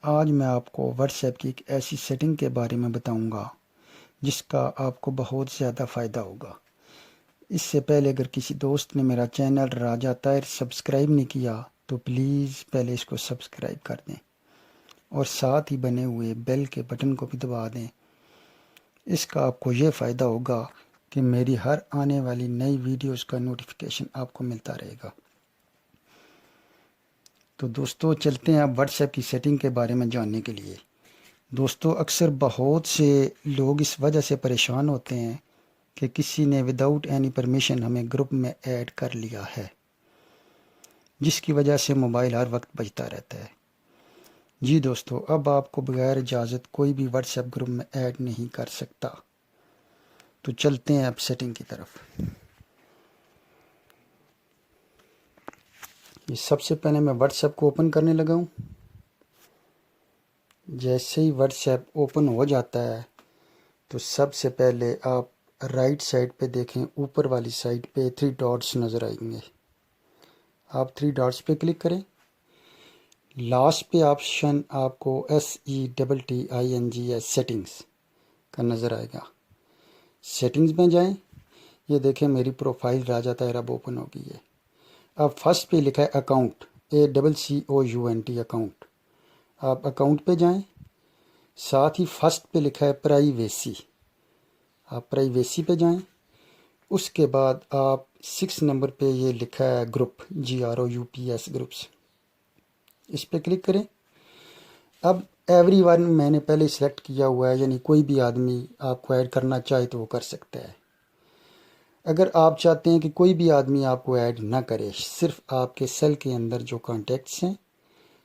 آج میں آپ کو واٹس ایپ کی ایک ایسی سیٹنگ کے بارے میں بتاؤں گا جس کا آپ کو بہت زیادہ فائدہ ہوگا۔ اس سے پہلے اگر کسی دوست نے میرا چینل راجہ طاہر سبسکرائب نہیں کیا تو پلیز پہلے اس کو سبسکرائب کر دیں اور ساتھ ہی بنے ہوئے بیل کے بٹن کو بھی دبا دیں۔ اس کا آپ کو یہ فائدہ ہوگا کہ میری ہر آنے والی نئی ویڈیوز کا نوٹیفیکیشن آپ کو ملتا رہے گا۔ تو دوستو چلتے ہیں اب واٹس ایپ کی سیٹنگ کے بارے میں جاننے کے لیے۔ دوستو اکثر بہت سے لوگ اس وجہ سے پریشان ہوتے ہیں کہ کسی نے وداؤٹ اینی پرمیشن ہمیں گروپ میں ایڈ کر لیا ہے، جس کی وجہ سے موبائل ہر وقت بجتا رہتا ہے۔ جی دوستو، اب آپ کو بغیر اجازت کوئی بھی واٹس ایپ گروپ میں ایڈ نہیں کر سکتا۔ تو چلتے ہیں اب سیٹنگ کی طرف۔ یہ سب سے پہلے میں واٹس ایپ کو اوپن کرنے لگا ہوں۔ جیسے ہی واٹس ایپ اوپن ہو جاتا ہے تو سب سے پہلے آپ رائٹ سائڈ پہ دیکھیں، اوپر والی سائڈ پہ 3 ڈاٹس نظر آئیں گے۔ آپ 3 ڈاٹس پہ کلک کریں۔ لاسٹ پہ آپشن آپ کو SETTINGS سیٹنگز کا نظر آئے گا۔ سیٹنگز میں جائیں، یہ دیکھیں میری پروفائل راجہ طاہر اب اوپن ہو گئی ہے۔ اب فرسٹ پہ لکھا ہے اکاؤنٹ، ACCOUNT اکاؤنٹ۔ آپ اکاؤنٹ پہ جائیں، ساتھ ہی فرسٹ پہ لکھا ہے پرائیویسی، آپ پرائیویسی پہ جائیں۔ اس کے بعد آپ 6 نمبر پہ یہ لکھا ہے گروپ، GROUPS گروپس، اس پہ کلک کریں۔ اب ایوری ون میں نے پہلے سلیکٹ کیا ہوا ہے، یعنی کوئی بھی آدمی آپ کو ایڈ کرنا چاہے تو وہ کر سکتا ہے۔ اگر آپ چاہتے ہیں کہ کوئی بھی آدمی آپ کو ایڈ نہ کرے، صرف آپ کے سیل کے اندر جو کانٹیکٹس ہیں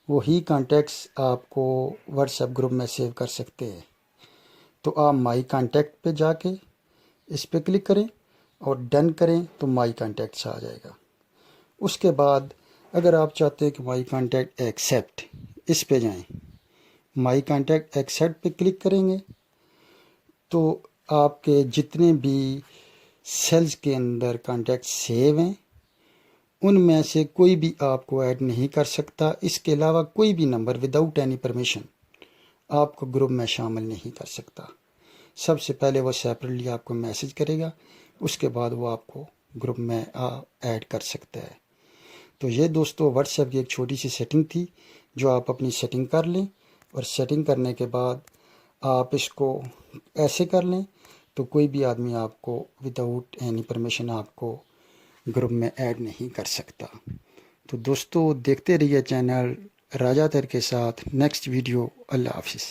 وہی کانٹیکٹس آپ کو واٹس ایپ گروپ میں سیو کر سکتے ہیں، تو آپ مائی کانٹیکٹ پہ جا کے اس پہ کلک کریں اور ڈن کریں تو مائی کانٹیکٹس آ جائے گا۔ اس کے بعد اگر آپ چاہتے ہیں کہ مائی کانٹیکٹ ایکسیپٹ، اس پہ جائیں، مائی کانٹیکٹ ایکسیپٹ پہ کلک کریں گے تو آپ کے جتنے بھی سیلز کے اندر کانٹیکٹ سیو ہیں ان میں سے کوئی بھی آپ کو ایڈ نہیں کر سکتا۔ اس کے علاوہ کوئی بھی نمبر وداؤٹ اینی پرمیشن آپ کو گروپ میں شامل نہیں کر سکتا۔ سب سے پہلے وہ سیپریٹلی آپ کو میسج کرے گا، اس کے بعد وہ آپ کو گروپ میں ایڈ کر سکتا ہے۔ تو یہ دوستو واٹس ایپ کی ایک چھوٹی سی سیٹنگ تھی جو آپ اپنی سیٹنگ کر لیں، اور سیٹنگ کرنے کے بعد آپ اس کو ایسے کر لیں تو کوئی بھی آدمی آپ کو وداؤٹ اینی پرمیشن آپ کو گروپ میں ایڈ نہیں کر سکتا۔ تو دوستو دیکھتے رہیے چینل راجہ طاہر کے ساتھ۔ نیکسٹ ویڈیو، اللہ حافظ۔